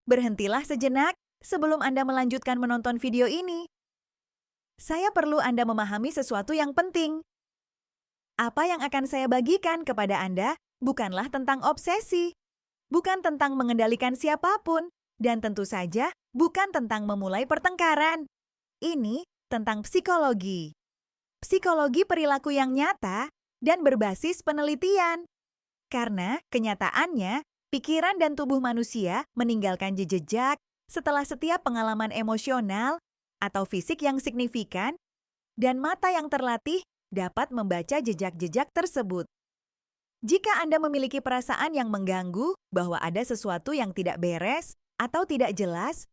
berhentilah sejenak sebelum Anda melanjutkan menonton video ini. Saya perlu Anda memahami sesuatu yang penting. Apa yang akan saya bagikan kepada Anda bukanlah tentang obsesi, bukan tentang mengendalikan siapapun, dan tentu saja bukan tentang memulai pertengkaran. Ini tentang psikologi. Psikologi perilaku yang nyata dan berbasis penelitian. Karena kenyataannya, pikiran dan tubuh manusia meninggalkan jejak setelah setiap pengalaman emosional atau fisik yang signifikan, dan mata yang terlatih dapat membaca jejak-jejak tersebut. Jika Anda memiliki perasaan yang mengganggu bahwa ada sesuatu yang tidak beres atau tidak jelas,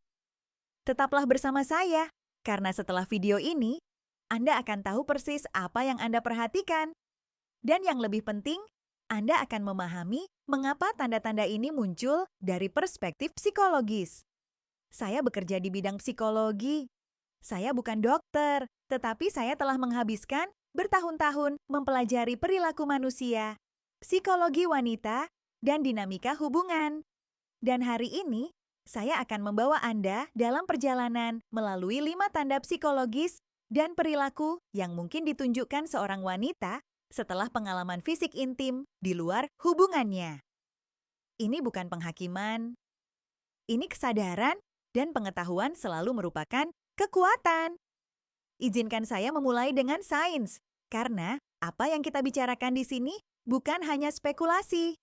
tetaplah bersama saya, karena setelah video ini, Anda akan tahu persis apa yang Anda perhatikan. Dan yang lebih penting, Anda akan memahami mengapa tanda-tanda ini muncul dari perspektif psikologis. Saya bekerja di bidang psikologi. Saya bukan dokter, tetapi saya telah menghabiskan bertahun-tahun mempelajari perilaku manusia, psikologi wanita, dan dinamika hubungan. Dan hari ini, saya akan membawa Anda dalam perjalanan melalui 5 tanda psikologis dan perilaku yang mungkin ditunjukkan seorang wanita setelah pengalaman fisik intim di luar hubungannya. Ini bukan penghakiman. Ini kesadaran dan pengetahuan selalu merupakan kekuatan. Izinkan saya memulai dengan sains, karena apa yang kita bicarakan di sini bukan hanya spekulasi.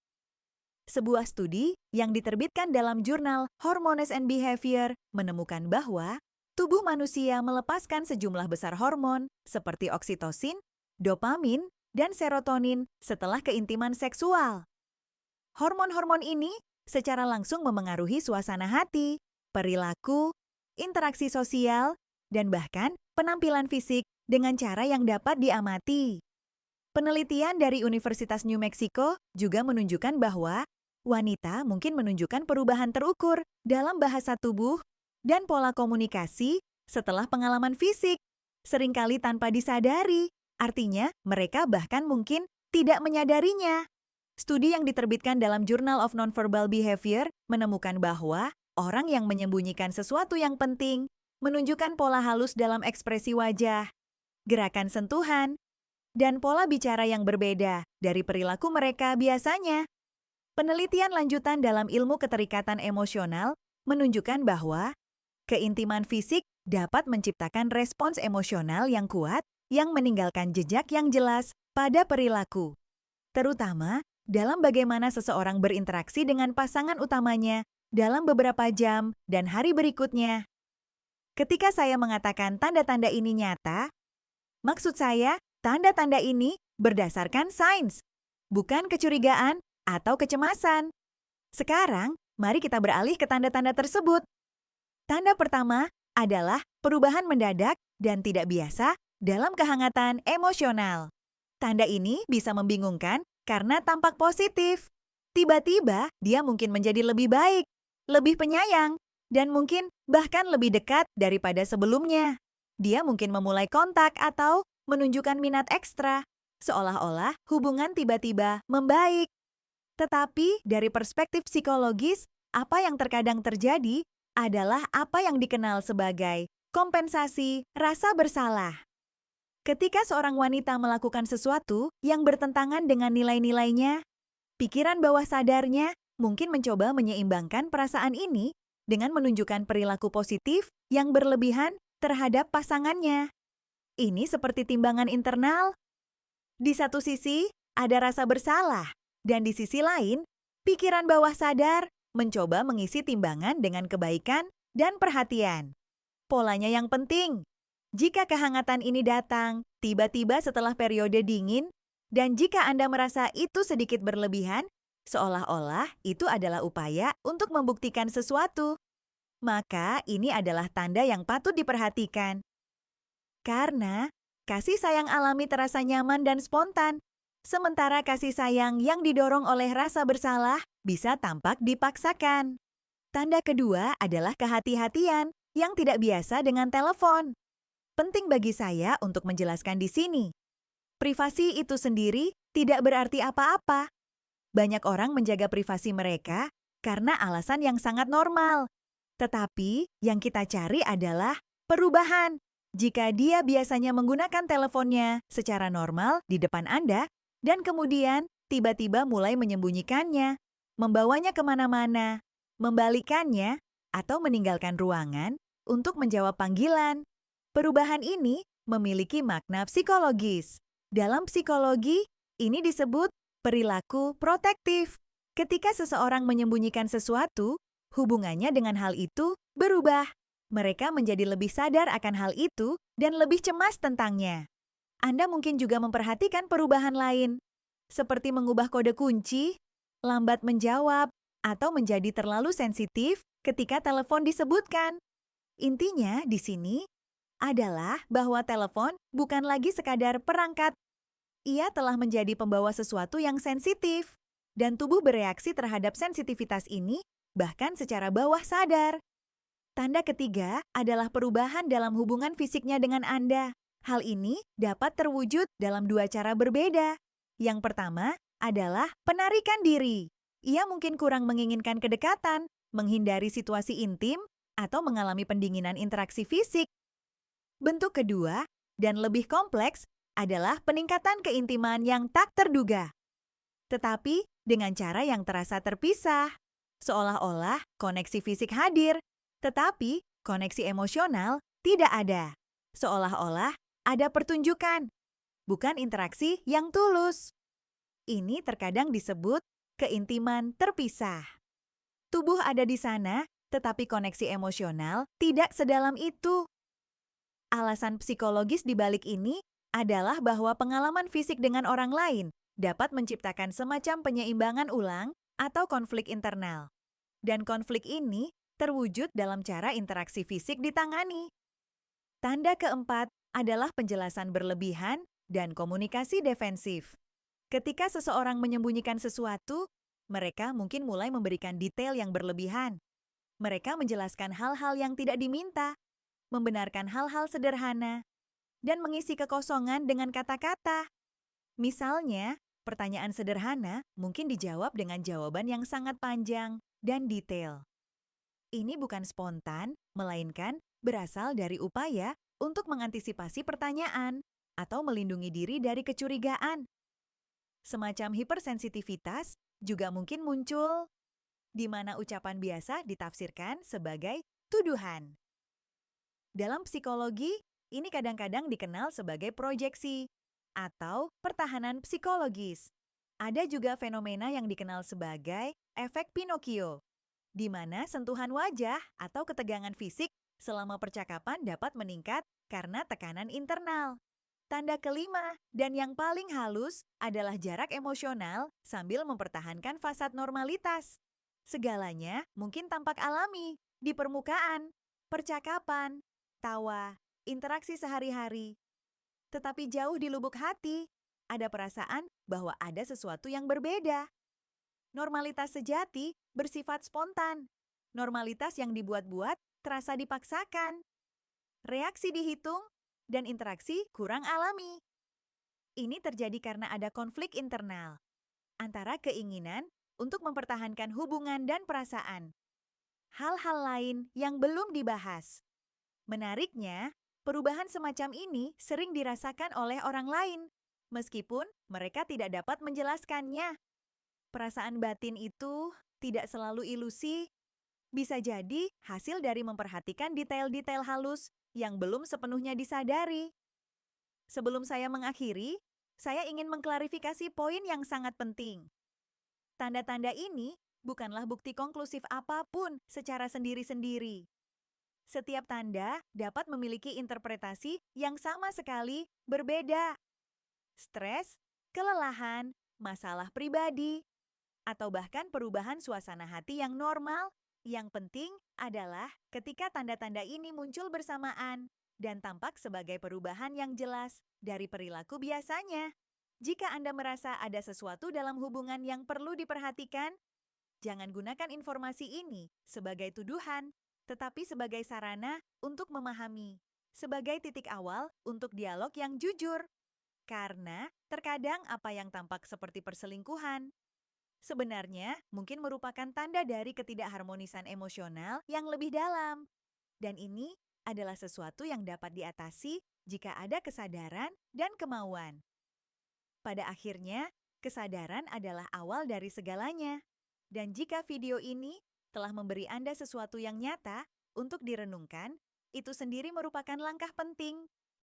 Sebuah studi yang diterbitkan dalam jurnal Hormones and Behavior menemukan bahwa tubuh manusia melepaskan sejumlah besar hormon seperti oksitosin, dopamin, dan serotonin setelah keintiman seksual. Hormon-hormon ini secara langsung memengaruhi suasana hati, perilaku, interaksi sosial, dan bahkan penampilan fisik dengan cara yang dapat diamati. Penelitian dari Universitas New Mexico juga menunjukkan bahwa wanita mungkin menunjukkan perubahan terukur dalam bahasa tubuh dan pola komunikasi setelah pengalaman fisik, seringkali tanpa disadari. Artinya, mereka bahkan mungkin tidak menyadarinya. Studi yang diterbitkan dalam Journal of Nonverbal Behavior menemukan bahwa orang yang menyembunyikan sesuatu yang penting menunjukkan pola halus dalam ekspresi wajah, gerakan sentuhan, dan pola bicara yang berbeda dari perilaku mereka biasanya. Penelitian lanjutan dalam ilmu keterikatan emosional menunjukkan bahwa keintiman fisik dapat menciptakan respons emosional yang kuat yang meninggalkan jejak yang jelas pada perilaku, terutama dalam bagaimana seseorang berinteraksi dengan pasangan utamanya dalam beberapa jam dan hari berikutnya. Ketika saya mengatakan tanda-tanda ini nyata, maksud saya tanda-tanda ini berdasarkan sains, bukan kecurigaan atau kecemasan. Sekarang, mari kita beralih ke tanda-tanda tersebut. Tanda pertama adalah perubahan mendadak dan tidak biasa dalam kehangatan emosional. Tanda ini bisa membingungkan karena tampak positif. Tiba-tiba, dia mungkin menjadi lebih baik, lebih penyayang, dan mungkin bahkan lebih dekat daripada sebelumnya. Dia mungkin memulai kontak atau menunjukkan minat ekstra, seolah-olah hubungan tiba-tiba membaik. Tetapi dari perspektif psikologis, apa yang terkadang terjadi adalah apa yang dikenal sebagai kompensasi rasa bersalah. Ketika seorang wanita melakukan sesuatu yang bertentangan dengan nilai-nilainya, pikiran bawah sadarnya mungkin mencoba menyeimbangkan perasaan ini dengan menunjukkan perilaku positif yang berlebihan terhadap pasangannya. Ini seperti timbangan internal. Di satu sisi, ada rasa bersalah, dan di sisi lain, pikiran bawah sadar mencoba mengisi timbangan dengan kebaikan dan perhatian. Polanya yang penting. Jika kehangatan ini datang tiba-tiba setelah periode dingin, dan jika Anda merasa itu sedikit berlebihan, seolah-olah itu adalah upaya untuk membuktikan sesuatu, maka ini adalah tanda yang patut diperhatikan. Karena kasih sayang alami terasa nyaman dan spontan, sementara kasih sayang yang didorong oleh rasa bersalah bisa tampak dipaksakan. Tanda kedua adalah kehati-hatian yang tidak biasa dengan telepon. Penting bagi saya untuk menjelaskan di sini. Privasi itu sendiri tidak berarti apa-apa. Banyak orang menjaga privasi mereka karena alasan yang sangat normal, Tetapi yang kita cari adalah perubahan. Jika dia biasanya menggunakan teleponnya secara normal di depan Anda, dan kemudian tiba-tiba mulai menyembunyikannya, membawanya kemana-mana, membalikannya, atau meninggalkan ruangan untuk menjawab panggilan. Perubahan ini memiliki makna psikologis. Dalam psikologi, ini disebut perilaku protektif. Ketika seseorang menyembunyikan sesuatu, hubungannya dengan hal itu berubah. Mereka menjadi lebih sadar akan hal itu dan lebih cemas tentangnya. Anda mungkin juga memperhatikan perubahan lain, seperti mengubah kode kunci, lambat menjawab, atau menjadi terlalu sensitif ketika telepon disebutkan. Intinya di sini adalah bahwa telepon bukan lagi sekadar perangkat. Ia telah menjadi pembawa sesuatu yang sensitif, dan tubuh bereaksi terhadap sensitivitas ini bahkan secara bawah sadar. Tanda ketiga adalah perubahan dalam hubungan fisiknya dengan Anda. Hal ini dapat terwujud dalam dua cara berbeda. Yang pertama adalah penarikan diri. Ia mungkin kurang menginginkan kedekatan, menghindari situasi intim, atau mengalami pendinginan interaksi fisik. Bentuk kedua, dan lebih kompleks, adalah peningkatan keintiman yang tak terduga. Tetapi dengan cara yang terasa terpisah. Seolah-olah koneksi fisik hadir, tetapi koneksi emosional tidak ada. Seolah-olah ada pertunjukan, bukan interaksi yang tulus. Ini terkadang disebut keintiman terpisah. Tubuh ada di sana, tetapi koneksi emosional tidak sedalam itu. Alasan psikologis di balik ini adalah bahwa pengalaman fisik dengan orang lain dapat menciptakan semacam penyeimbangan ulang atau konflik internal. Dan konflik ini terwujud dalam cara interaksi fisik ditangani. Tanda keempat adalah penjelasan berlebihan dan komunikasi defensif. Ketika seseorang menyembunyikan sesuatu, mereka mungkin mulai memberikan detail yang berlebihan. Mereka menjelaskan hal-hal yang tidak diminta, membenarkan hal-hal sederhana, dan mengisi kekosongan dengan kata-kata. Misalnya, pertanyaan sederhana mungkin dijawab dengan jawaban yang sangat panjang dan detail. Ini bukan spontan, melainkan berasal dari upaya untuk mengantisipasi pertanyaan atau melindungi diri dari kecurigaan. Semacam hipersensitivitas juga mungkin muncul, di mana ucapan biasa ditafsirkan sebagai tuduhan. Dalam psikologi, ini kadang-kadang dikenal sebagai proyeksi atau pertahanan psikologis. Ada juga fenomena yang dikenal sebagai efek Pinocchio, di mana sentuhan wajah atau ketegangan fisik selama percakapan dapat meningkat karena tekanan internal. Tanda kelima dan yang paling halus adalah jarak emosional sambil mempertahankan fasad normalitas. Segalanya mungkin tampak alami di permukaan, percakapan, tawa, interaksi sehari-hari. Tetapi jauh di lubuk hati, ada perasaan bahwa ada sesuatu yang berbeda. Normalitas sejati bersifat spontan. Normalitas yang dibuat-buat terasa dipaksakan. Reaksi dihitung dan interaksi kurang alami. Ini terjadi karena ada konflik internal antara keinginan untuk mempertahankan hubungan dan perasaan. Hal-hal lain yang belum dibahas. Menariknya, perubahan semacam ini sering dirasakan oleh orang lain, meskipun mereka tidak dapat menjelaskannya. Perasaan batin itu tidak selalu ilusi, bisa jadi hasil dari memperhatikan detail-detail halus yang belum sepenuhnya disadari. Sebelum saya mengakhiri, saya ingin mengklarifikasi poin yang sangat penting. Tanda-tanda ini bukanlah bukti konklusif apapun secara sendiri-sendiri. Setiap tanda dapat memiliki interpretasi yang sama sekali berbeda. Stres, kelelahan, masalah pribadi, atau bahkan perubahan suasana hati yang normal. Yang penting adalah ketika tanda-tanda ini muncul bersamaan dan tampak sebagai perubahan yang jelas dari perilaku biasanya. Jika Anda merasa ada sesuatu dalam hubungan yang perlu diperhatikan, jangan gunakan informasi ini sebagai tuduhan, tetapi sebagai sarana untuk memahami, sebagai titik awal untuk dialog yang jujur. Karena terkadang apa yang tampak seperti perselingkuhan sebenarnya mungkin merupakan tanda dari ketidakharmonisan emosional yang lebih dalam. Dan ini adalah sesuatu yang dapat diatasi jika ada kesadaran dan kemauan. Pada akhirnya, kesadaran adalah awal dari segalanya. Dan jika video ini telah memberi Anda sesuatu yang nyata untuk direnungkan, itu sendiri merupakan langkah penting